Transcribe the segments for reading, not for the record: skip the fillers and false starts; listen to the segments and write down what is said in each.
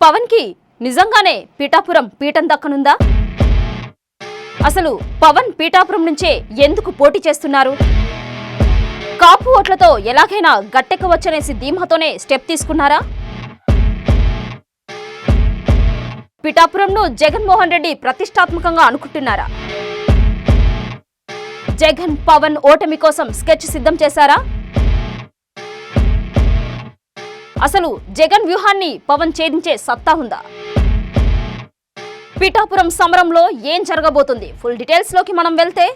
పవన్ కి నిజంగానే పిఠాపురం పీఠం దక్కనుందా? అసలు పవన్ పిఠాపురం నుంచే ఎందుకు పోటీ చేస్తున్నారు? కాపు ఓట్లతో ఎలాగైనా గట్టెక్కవచ్చనేసి ధీమాతోనే స్టెప్ తీసుకున్నారా? పిఠాపురంను జగన్మోహన్ రెడ్డి ప్రతిష్టాత్మకంగా అనుకుంటున్నారా? జగన్ పవన్ ఓటమి కోసం స్కెచ్ సిద్ధం చేశారా? అసలు జగన్ వ్యూహాన్ని పవన్ ఛేదించే సత్తా ఉందా? పిఠాపురం సమరంలో ఏం జరగబోతుంది? ఫుల్ డీటెయిల్స్ లోకి మనం వెళ్తే,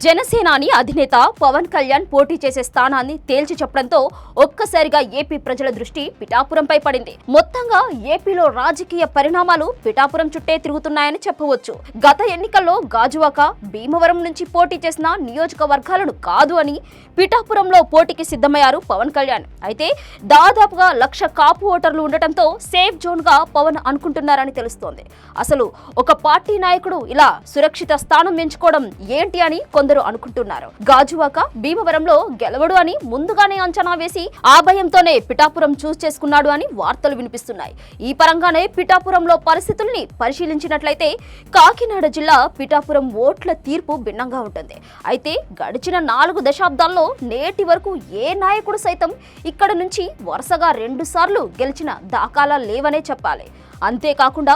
జనసేనాని అధినేత పవన్ కళ్యాణ్ పోటీ చేసే స్థానాన్ని తేల్చి చెప్పడంతో ఒక్కసారిగా ఏపీ ప్రజల దృష్టి పిఠాపురంపై పడింది. మొత్తంగా ఏపీలో రాజకీయ పరిణామాలు పిఠాపురం చుట్టే తిరుగుతున్నాయని చెప్పవచ్చు. గత ఎన్నికల్లో గాజువాక, భీమవరం నుంచి పోటీ చేసిన నియోజకవర్గాలను కాదు అని పిఠాపురంలో పోటీకి సిద్ధమయ్యారు పవన్ కళ్యాణ్. అయితే దాదాపుగా 1,00,000 కాపు ఓటర్లు ఉండటంతో సేఫ్ జోన్ గా పవన్ అనుకుంటున్నారని తెలుస్తోంది. అసలు ఒక పార్టీ నాయకుడు ఇలా సురక్షిత స్థానం ఎంచుకోవడం ఏంటి అని కొందరు అనుకుంటున్నారు. గాజువాక, భీమవరంలో గెలవడు అని ముందుగానే అంచనా వేసి ఆ భయంతోనే పిఠాపురం చూస్ చేసుకున్నాడు అని వార్తలు వినిపిస్తున్నాయి. ఈ పరంగానే పిఠాపురంలో పరిస్థితుల్ని పరిశీలించినట్లయితే కాకినాడ జిల్లా పిఠాపురం ఓట్ల తీర్పు భిన్నంగా ఉంటుంది. అయితే గడిచిన 4 దశాబ్దాల్లో నేటి వరకు ఏ నాయకుడు సైతం ఇక్కడ నుంచి వరుసగా 2 సార్లు గెలిచిన దాఖలా లేవనే చెప్పాలి. అంతేకాకుండా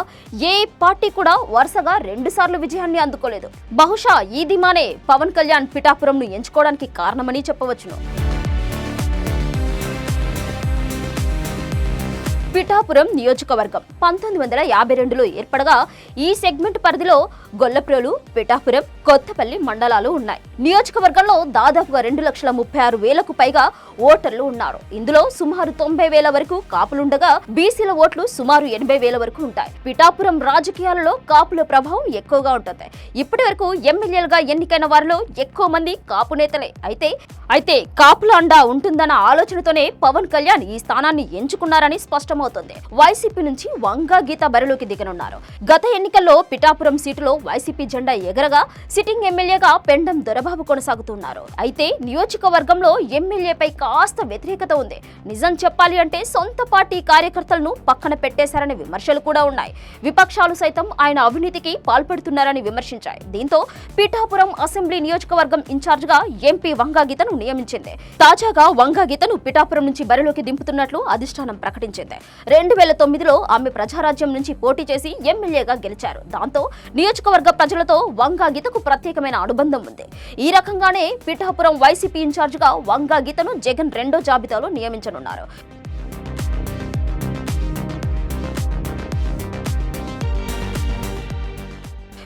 ఏ పార్టీ కూడా వరుసగా 2 సార్లు విజయాన్ని అందుకోలేదు. బహుశా ఈ ధీమానే పవన్ కళ్యాణ్ పిఠాపురంను ఎంచుకోవడానికి కారణమని చెప్పవచ్చును. పిఠాపురం నియోజకవర్గం 1952లో ఏర్పడగా ఈ సెగ్మెంట్ పరిధిలో గొల్లప్రోలు, పిఠాపురం, కొత్తపల్లి మండలాలు ఉన్నాయి. నియోజకవర్గంలో దాదాపుగా 2,36,000కు పైగా ఓటర్లు ఉన్నారు. ఇందులో సుమారు 90,000 వరకు కాపులుండగా బీసీల ఓట్లు సుమారు 80,000 వరకు ఉంటాయి. పిఠాపురం రాజకీయాలలో కాపుల ప్రభావం ఎక్కువగా ఉంటుంది. ఇప్పటి వరకు ఎమ్మెల్యేలుగా ఎన్నికైన వారిలో ఎక్కువ మంది కాపు నేతలే. అయితే కాపుల అండా ఉంటుందన్న ఆలోచనతోనే పవన్ కళ్యాణ్ ఈ స్థానాన్ని ఎంచుకున్నారని స్పష్టమవుతుంది. వైసీపీ నుంచి వంగా గీత బరిలోకి దిగనున్నారు. గత ఎన్నికల్లో పిఠాపురం సీటులో వైసీపీ జెండా ఎగరగా సిట్టింగ్ ఎమ్మెల్యేగా పెండం దొరబాబు కొనసాగుతున్నారు. అయితే నియోజకవర్గంలో ఎమ్మెల్యేపై కాస్త వ్యతిరేకత ఉంది. నిజం చెప్పాలి అంటే సొంత పార్టీ కార్యకర్తలను పక్కన పెట్టేశారనే విమర్శలు కూడా ఉన్నాయి. విపక్షాలు సైతం ఆయన అవినీతికి పాల్పడుతున్నారని విమర్శించాయి. దీంతో పిఠాపురం అసెంబ్లీ నియోజకవర్గం ఇన్ఛార్జ్ గా ఎంపీ వంగా గీతను నియమించింది. తాజాగా వంగా గీతను పిఠాపురం నుంచి బరిలోకి దింపుతున్నట్లు అధిష్టానం ప్రకటించింది. 2009లో ఆమె ప్రజారాజ్యం నుంచి పోటీ చేసి ఎమ్మెల్యేగా గెలిచారు. దాంతో నియోజకవర్గ ప్రజలతో వంగా గీతకు ప్రత్యేకమైన అనుబంధం ఉంది. ఈ రకంగానే పిఠాపురం వైసీపీ ఇన్ఛార్జ్ గా వంగా గీతను జగన్ 2వ జాబితాలో నియమించనున్నారు.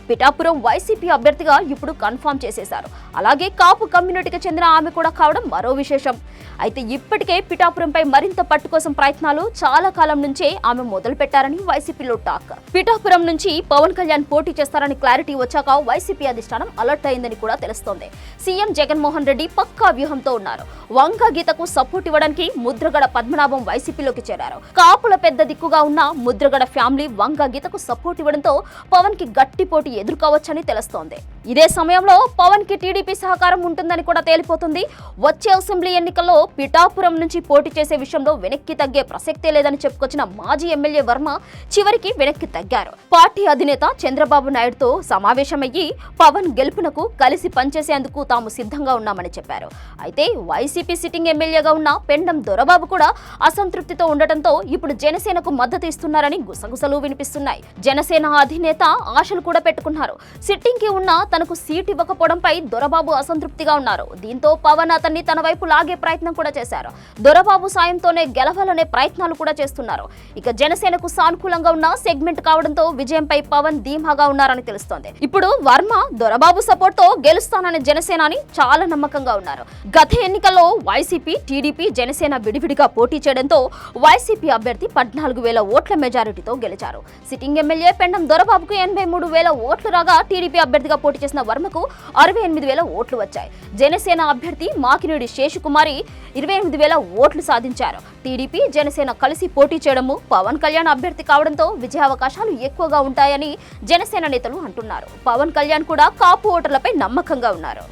పిఠాపురం వైసీపీ అభ్యర్థిగా ఇప్పుడు కన్ఫర్మ్ చేసేశారు. అలాగే కాపు కమ్యూనిటీకి చెందిన ఆమె కూడా కావడం మరో విశేషం. అయితే ఇప్పటికే పిఠాపురంపై మరింత పట్టు కోసం ప్రయత్నాలు చాలా కాలం నుంచే ఆమె మొదలు పెట్టారని వైసీపీలో టాక్. పిఠాపురం నుంచి పవన్ కళ్యాణ్ పోటీ చేస్తారని క్లారిటీ వచ్చాక వైసీపీ అధిష్టానం అలర్ట్ అయిందని కూడా తెలుస్తోంది. సీఎం జగన్మోహన్ రెడ్డి పక్కా వ్యూహంతో ఉన్నారు. వంగా గీతకు సపోర్ట్ ఇవ్వడానికి ముద్రగడ పద్మనాభం వైసీపీలోకి చేరారు. కాపుల పెద్ద దిక్కుగా ఉన్న ముద్రగడ ఫ్యామిలీ వంగా గీతకు సపోర్ట్ ఇవ్వడంతో పవన్ కి గట్టి పోటీ ఎదుర్కోవచ్చని తెలుస్తోంది. ఇదే సమయంలో పవన్ కి టీడీపీ సహకారం ఉంటుందని కూడా తేలిపోతుంది. వచ్చే అసెంబ్లీ ఎన్నికల్లో పిఠాపురం నుంచి పోటీ చేసే విషయంలో వెనక్కి తగ్గే ప్రసక్తే లేదని చెప్పుకొచ్చిన మాజీ ఎమ్మెల్యే వర్మ చివరికి వెనక్కి తగ్గారు. పార్టీ అధినేత చంద్రబాబు నాయుడుతో సమావేశమయ్యి పవన్ గెలుపునకు కలిసి పనిచేసేందుకు తాము సిద్ధంగా ఉన్నామని చెప్పారు. అయితే వైసీపీ సిట్టింగ్ ఎమ్మెల్యేగా ఉన్న పెండం దొరబాబు కూడా అసంతృప్తితో ఉండటంతో ఇప్పుడు జనసేనకు మద్దతు ఇస్తున్నారని గుసగుసలు వినిపిస్తున్నాయి. జనసేన అధినేత ఆశలు కూడా పెట్టుకున్నారు. సిట్టింగ్ కి ఉన్న తనకు సీట్ ఇవ్వకపోవడంపై దొరబాబు అసంతృప్తిగా ఉన్నారు. దీంతో పవన్ అతన్ని తన వైపు లాగే ప్రయత్నం కూడా చేశారు. దొరబాబు సాయంతోనే గెలవాలనే ప్రయత్నాలు కూడా చేస్తున్నారు. ఇక జనసేనకు సానుకూలంగా ఉన్న సెగ్మెంట్ కావడంతో విజయంపై పవన్ ధీమాగా ఉన్నారని తెలుస్తోంది. ఇప్పుడు వర్మ దొరబాబు సపోర్ట్ తో గెలుస్తానని జనసేనాని చాలా నమ్మకంగా ఉన్నారు. గత ఎన్నికల్లో వైసీపీ, టీడీపీ, జనసేన విడివిడిగా పోటీ చేయడంతో వైసీపీ అభ్యర్థి 14,000 ఓట్ల మెజారిటీతో గెలిచారు. సిట్టింగ్ ఎమ్మెల్యే పెండం దొరబాబుకు 83,000 ఓట్లు రాగా టీడీపీ అభ్యర్థిగా పోటీ చేసిన వర్మకు 68,000 ఓట్లు వచ్చాయి. జనసేన అభ్యర్థి మాకినేడి శేషకుమారి 28,000 ఓట్లు సాధించారు. టీడీపీ, జనసేన కలిసి పోటీ చేయడము పవన్ కళ్యాణ్ అభ్యర్థి కావడంతో విజయావకాశాలు ఎక్కువగా ఉంటాయని జనసేన నేతలు అంటున్నారు. పవన్ కళ్యాణ్ కూడా కాపు ఓటర్లపై నమ్మకంగా ఉన్నారు.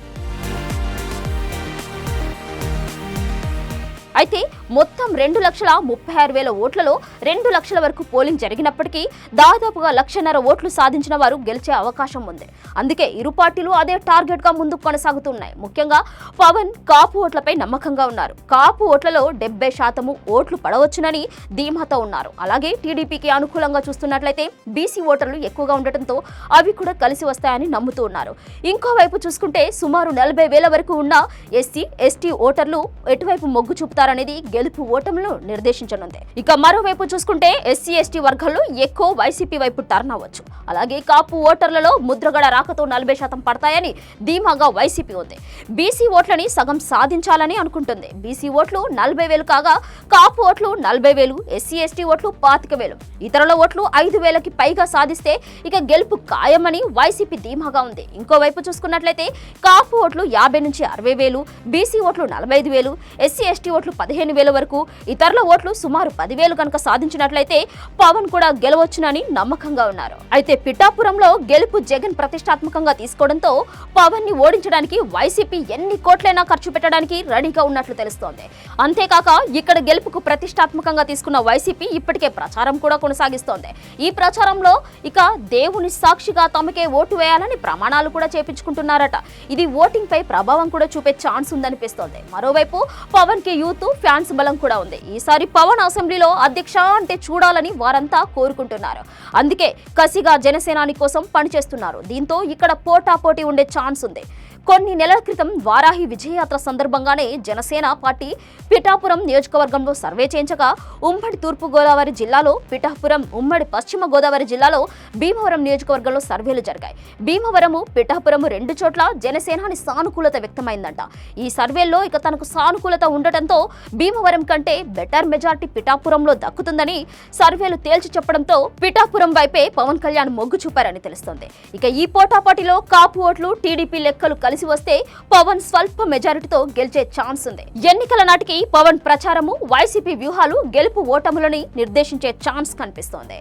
అయితే మొత్తం 2,36,000 ఓట్లలో 2 లక్షల వరకు పోలింగ్ జరిగినప్పటికీ దాదాపుగా 1,50,000 ఓట్లు సాధించిన వారు గెలిచే అవకాశం ఉంది. అందుకే ఇరు పార్టీలు అదే టార్గెట్ గా ముందుకు కొనసాగుతున్నాయి. ముఖ్యంగా పవన్ కాపు ఓట్లపై నమ్మకంగా ఉన్నారు. కాపు ఓట్లలో 70% ఓట్లు పడవచ్చునని ధీమాతో ఉన్నారు. అలాగే టీడీపీకి అనుకూలంగా చూస్తున్నట్లయితే బీసీ ఓటర్లు ఎక్కువగా ఉండటంతో అవి కూడా కలిసి వస్తాయని నమ్ముతూ ఉన్నారు. ఇంకోవైపు చూసుకుంటే సుమారు 40,000 వరకు ఉన్న ఎస్సీ ఎస్టీ ఓటర్లు ఎటువైపు మొగ్గు చూపుతారనేది గెలుపు ఓటములను నిర్దేశించనుంది. ఇక మరోవైపు చూసుకుంటే ఎస్సీ ఎస్టీ వర్గాల్లో ఎక్కువ వైసీపీ వైపు టర్న్ అవ్వచ్చు. అలాగే కాపు ఓటర్లలో ముద్రగడ రాకతో 40% పడతాయని ధీమాగా వైసీపీ ఉంది. బీసీ ఓట్లని సగం సాధించాలని అనుకుంటుంది. బీసీ ఓట్లు 40,000 కాగా కాపు ఓట్లు 40,000, ఎస్సీ ఎస్టీ ఓట్లు 25,000, ఇతరుల ఓట్లు 5,000కి పైగా సాధిస్తే ఇక గెలుపు ఖాయమని వైసీపీ ధీమాగా ఉంది. ఇంకోవైపు చూసుకున్నట్లయితే కాపు ఓట్లు 50 నుంచి 60,000, బీసీ ఓట్లు 45,000, ఎస్సీ ఎస్టీ ఓట్లు 15,000 వరకు, ఇతరుల ఓట్లు సుమారు 10,000 కనుక సాధించినట్లయితే పవన్ కూడా గెలవచ్చునని నమ్మకంగా ఉన్నారు. అయితే పిఠాపురంలో గెలుపు జగన్ ప్రతిష్టాత్మకంగా తీసుకోవడంతో పవన్ ని ఓడించడానికి వైసీపీ ఎన్ని కోట్లైనా ఖర్చు పెట్టడానికి రెడీగా ఉన్నట్లు తెలుస్తోంది. అంతేకాక ఇక్కడ గెలుపుకు ప్రతిష్టాత్మకంగా తీసుకున్న వైసీపీ ఇప్పటికే ప్రచారం కూడా కొనసాగిస్తోంది. ఈ ప్రచారంలో ఇక దేవుని సాక్షిగా తమకే ఓటు వేయాలని ప్రమాణాలు కూడా చేపించుకుంటున్నారట. ఇది ఓటింగ్ పై ప్రభావం కూడా చూపే ఛాన్స్ ఉందనిపిస్తోంది. మరోవైపు పవన్ కి యూత్ ఫ్యాన్స్ బలం కూడా ఉంది. ఈసారి పవన్ అసెంబ్లీలో అధ్యక్ష అంటే చూడాలని వారంతా కోరుకుంటున్నారు. అందుకే కసిగా జనసేనాని కోసం పనిచేస్తున్నారు. దీంతో ఇక్కడ పోటాపోటీ ఉండే ఛాన్స్ ఉంది. కొన్ని నెలల క్రితం వారాహి విజయయాత్ర సందర్భంగానే జనసేన పార్టీ పిఠాపురం నియోజకవర్గంలో సర్వే చేయించగా ఉమ్మడి తూర్పుగోదావరి జిల్లాలో పిఠాపురం, ఉమ్మడి పశ్చిమ గోదావరి జిల్లాలో భీమవరం నియోజకవర్గంలో సర్వేలు జరిగాయి. భీమవరము, పిఠాపురము 2 చోట్ల జనసేనాని సానుకూలత వ్యక్తమైందంట. ఈ సర్వేల్లో ఇక తనకు సానుకూలత ఉండటంతో భీమవరం కంటే బెటర్ మెజార్టీ పిఠాపురంలో దక్కుతుందని సర్వేలు తేల్చి చెప్పడంతో పిఠాపురం వైపే పవన్ కళ్యాణ్ మొగ్గు చూపారని తెలుస్తోంది. ఇక ఈ పోటాపోటీలో కాపు ఓట్లు టీడీపీ లెక్కలు కలిసి వస్తే పవన్ స్వల్ప మెజారిటీతో గెలిచే ఛాన్స్ ఉంది. ఎన్నికల నాటికి పవన్ ప్రచారము, వైసీపీ వ్యూహాలు గెలుపు ఓటములని నిర్దేశించే ఛాన్స్ కనిపిస్తోంది.